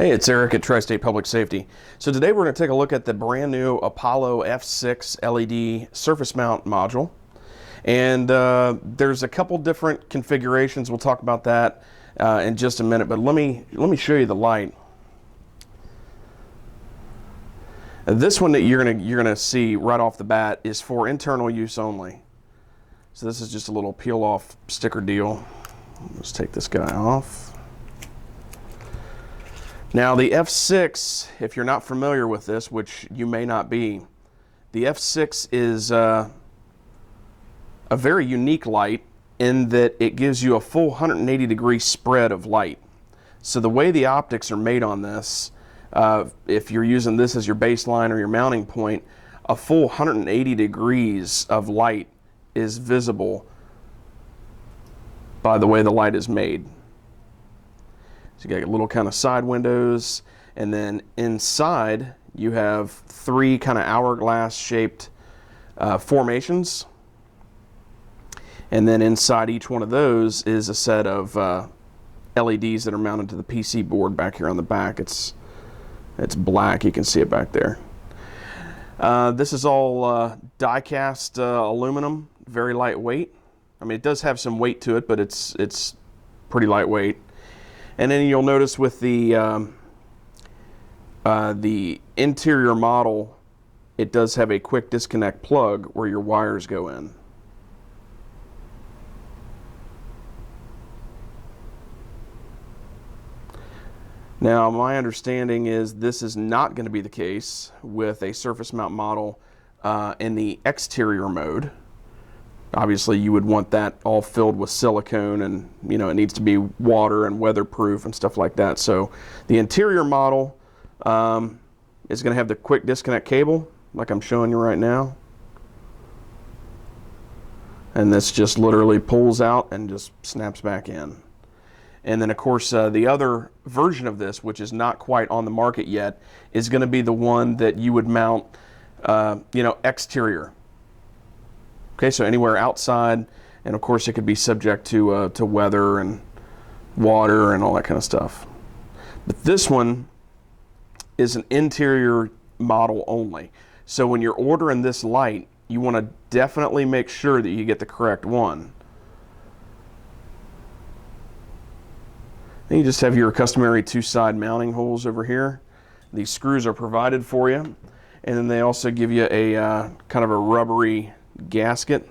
Hey, it's Eric at Tri-State Public Safety. So today we're going to take a look at the brand new Apollo F6 LED surface mount module. And there's a couple different configurations. We'll talk about that in just a minute, but let me show you the light. This one that you're gonna see right off the bat is for internal use only. So this is just a little peel off sticker deal. Let's take this guy off. Now the F6, if you're not familiar with this, which you may not be, the F6 is a very unique light in that it gives you a full 180-degree spread of light. So the way the optics are made on this, if you're using this as your baseline or your mounting point, a full 180 degrees of light is visible by the way the light is made. So you got little kind of side windows, and then inside you have three kind of hourglass shaped formations, and then inside each one of those is a set of LEDs that are mounted to the PC board back here on the back. It's black, you can see it back there. This is all die-cast aluminum, very lightweight. I mean, it does have some weight to it, but it's pretty lightweight. And then you'll notice with the interior model, it does have a quick disconnect plug where your wires go in. Now, my understanding is this is not going to be the case with a surface mount model in the exterior mode. Obviously, you would want that all filled with silicone, and it needs to be water and weatherproof and stuff like that. So the interior model is going to have the quick disconnect cable, like I'm showing you right now. And this just literally pulls out and just snaps back in. And then, of course, the other version of this, which is not quite on the market yet, is going to be the one that you would mount, exterior. Okay, so anywhere outside, and of course it could be subject to weather and water and all that kind of stuff. But this one is an interior model only. So when you're ordering this light, you want to definitely make sure that you get the correct one. Then you just have your customary two-side mounting holes over here. These screws are provided for you, and then they also give you a kind of a rubbery gasket.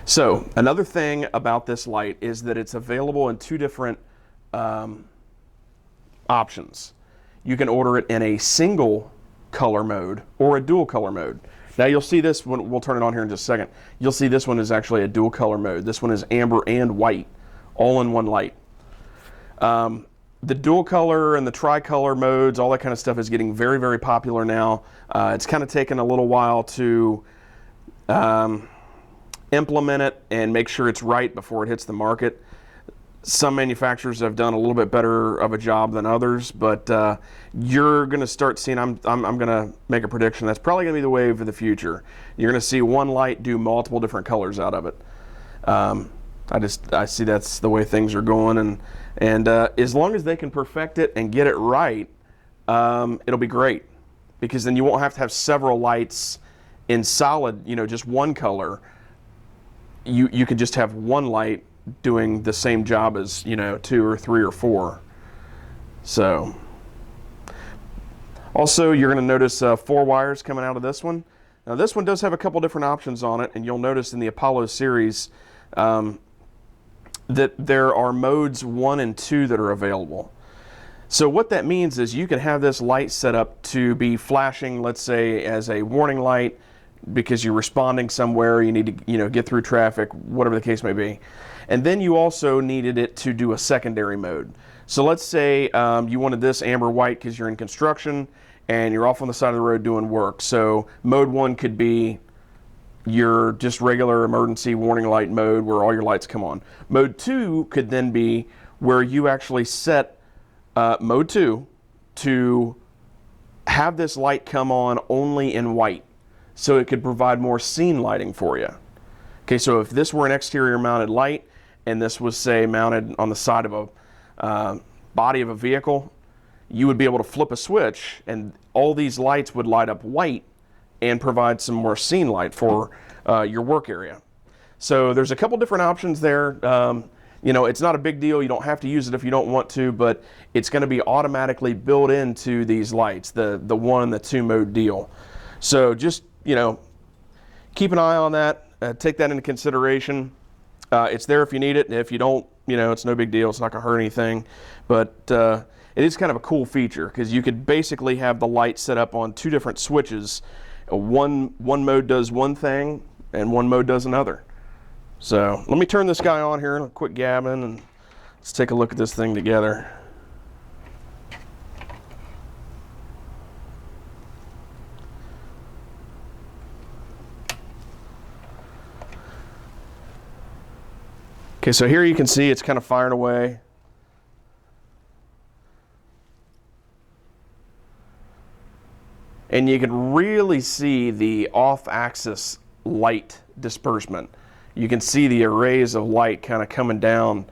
So another thing about this light is that it's available in two different options. You can order it in a single color mode or a dual color mode. Now you'll see this one, we'll turn it on here in just a second. You'll see this one is actually a dual color mode. This one is amber and white, all in one light. The dual color and the tricolor modes, all that kind of stuff is getting very, very popular now. It's kind of taken a little while to implement it and make sure it's right before it hits the market. Some manufacturers have done a little bit better of a job than others, but you're going to start seeing, I'm going to make a prediction, that's probably going to be the wave of the future. You're going to see one light do multiple different colors out of it. I see that's the way things are going, and as long as they can perfect it and get it right, it'll be great, because then you won't have to have several lights in solid, just one color. You could just have one light doing the same job as two or three or four. So also you're going to notice 4 wires coming out of this one. Now this one does have a couple different options on it, and you'll notice in the Apollo series that there are modes 1 and 2 that are available. So what that means is you can have this light set up to be flashing, let's say, as a warning light because you're responding somewhere, you need to get through traffic, whatever the case may be. And then you also needed it to do a secondary mode. So let's say you wanted this amber white because you're in construction and you're off on the side of the road doing work. So mode 1 could be your just regular emergency warning light mode where all your lights come on. Mode 2 could then be where you actually set mode 2 to have this light come on only in white, so it could provide more scene lighting for you. Okay, so if this were an exterior mounted light and this was, say, mounted on the side of a body of a vehicle, you would be able to flip a switch and all these lights would light up white and provide some more scene light for your work area. So there's a couple different options there. You know, it's not a big deal. You don't have to use it if you don't want to, but it's going to be automatically built into these lights, the 1 and the 2 mode deal. So just, you know, keep an eye on that. Take that into consideration. It's there if you need it. And if you don't, you know, it's no big deal. It's not going to hurt anything. But it is kind of a cool feature because you could basically have the light set up on 2 different switches. One mode does one thing and one mode does another. So let me turn this guy on here and quit gabbing and let's take a look at this thing together. Okay, so here you can see it's kind of firing away. And you can really see the off-axis light disbursement. You can see the arrays of light kind of coming down.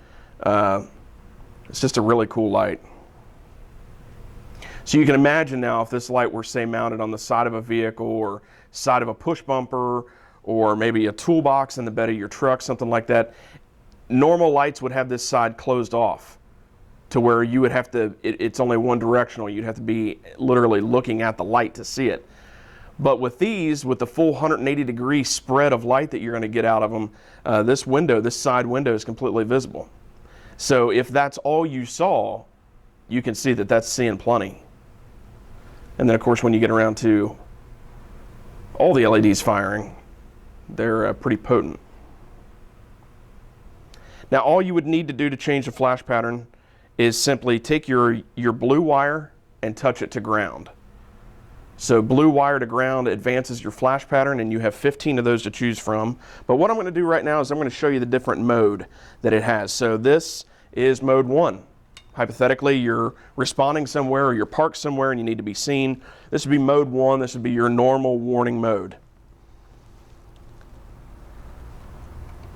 It's just a really cool light. So you can imagine now if this light were, say, mounted on the side of a vehicle or side of a push bumper or maybe a toolbox in the bed of your truck, something like that. Normal lights would have this side closed off to where you would have to, it's only one directional. You'd have to be literally looking at the light to see it. But with these, with the full 180-degree spread of light that you're going to get out of them, this window, this side window is completely visible. So if that's all you saw, you can see that that's seeing plenty. And then, of course, when you get around to all the LEDs firing, they're pretty potent. Now, all you would need to do to change the flash pattern is simply take your blue wire and touch it to ground. So blue wire to ground advances your flash pattern, and you have 15 of those to choose from. But what I'm going to do right now is I'm going to show you the different mode that it has. So this is mode 1. Hypothetically, you're responding somewhere or you're parked somewhere and you need to be seen. This would be mode 1. This would be your normal warning mode.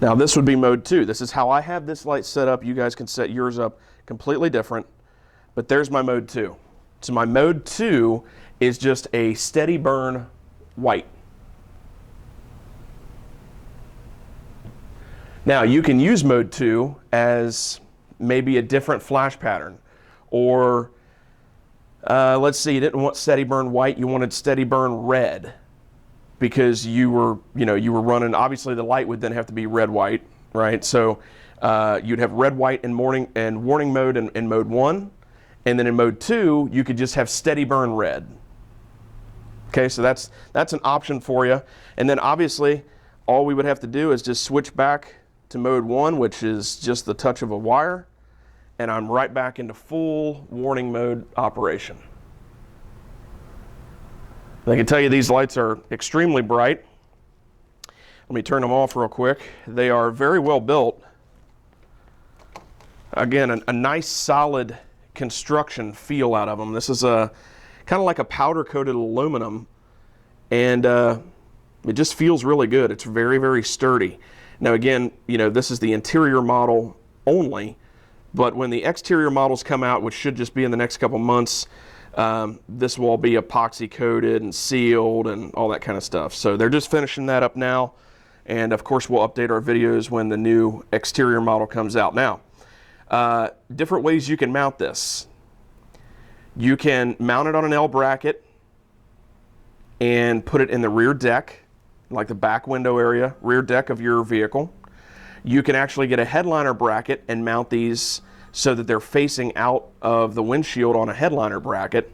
Now this would be mode 2. This is how I have this light set up. You guys can set yours up completely different. But there's my mode 2. So my mode 2 is just a steady burn white. Now you can use mode 2 as maybe a different flash pattern, or let's say you didn't want steady burn white, you wanted steady burn red, because you were running, obviously the light would then have to be red white, right? So you'd have red white and warning mode in mode 1, and then in mode 2 you could just have steady burn red. Okay, so that's an option for you. And then obviously all we would have to do is just switch back to mode 1, which is just the touch of a wire, and I'm right back into full warning mode operation. I can tell you these lights are extremely bright. Let me turn them off real quick. They are very well built. Again, a nice solid construction feel out of them. This is a kind of like a powder coated aluminum, and it just feels really good. It's very, very sturdy. Now again, this is the interior model only, but when the exterior models come out, which should just be in the next couple months, this will all be epoxy coated and sealed and all that kind of stuff. So they're just finishing that up now, and of course we'll update our videos when the new exterior model comes out. Now, different ways you can mount this. You can mount it on an L bracket and put it in the rear deck, like the back window area, rear deck of your vehicle. You can actually get a headliner bracket and mount these so that they're facing out of the windshield on a headliner bracket.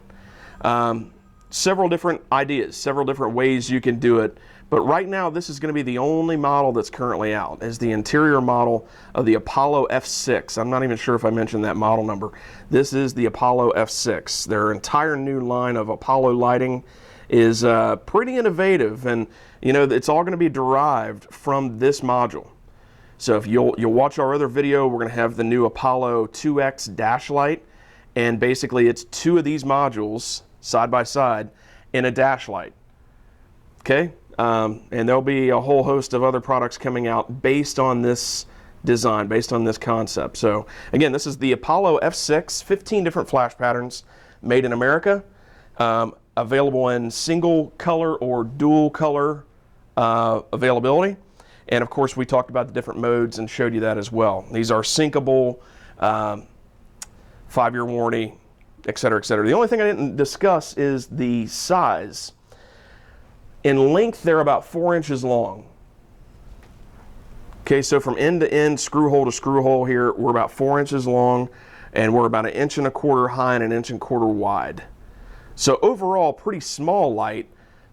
Several different ideas, several different ways you can do it. But right now, this is going to be the only model that's currently out, is the interior model of the Apollo F6. I'm not even sure if I mentioned that model number. This is the Apollo F6. Their entire new line of Apollo lighting is pretty innovative, and it's all going to be derived from this module. So if you'll watch our other video, we're going to have the new Apollo 2X dash light, and basically it's 2 of these modules side by side in a dash light. Okay, And there'll be a whole host of other products coming out based on this design, based on this concept. So again, this is the Apollo F6, 15 different flash patterns made in America, available in single color or dual color availability. And of course, we talked about the different modes and showed you that as well. These are syncable, 5-year warranty, et cetera, et cetera. The only thing I didn't discuss is the size. In length, they're about 4 inches long. Okay, so from end to end, screw hole to screw hole here, we're about 4 inches long, and we're about 1.25 inches high and 1.25 inches wide. So overall, pretty small light,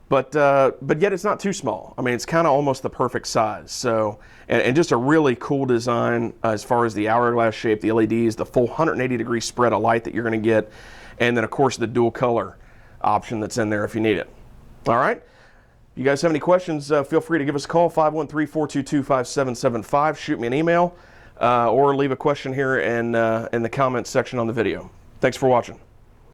but yet it's not too small. I mean, it's kind of almost the perfect size. So, and just a really cool design as far as the hourglass shape, the LEDs, the full 180-degree spread of light that you're going to get, and then of course the dual color option that's in there if you need it. All right. If you guys have any questions, feel free to give us a call, 513-422-5775. Shoot me an email or leave a question here in the comments section on the video. Thanks for watching.